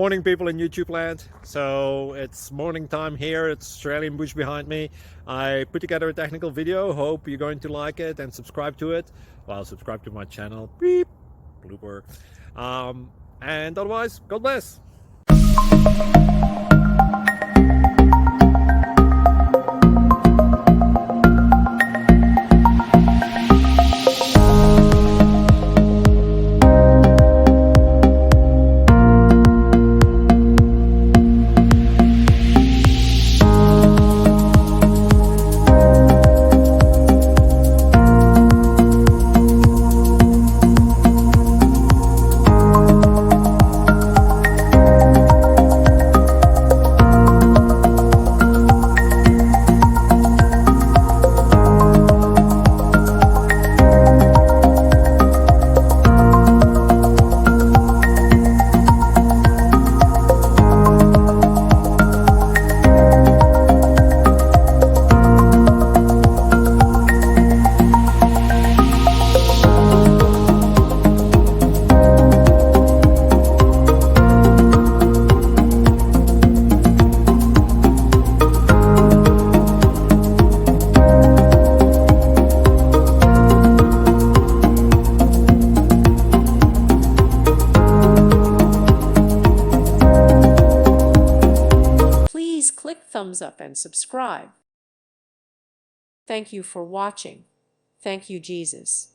Morning, people in YouTube land. So it's morning time here. It's Australian bush behind me. I put together a technical video. Hope you're going to like it and subscribe to it. Well, subscribe to my channel. Beep. Blooper. And otherwise, God bless. Click thumbs up and subscribe. Thank you for watching. Thank you, Jesus.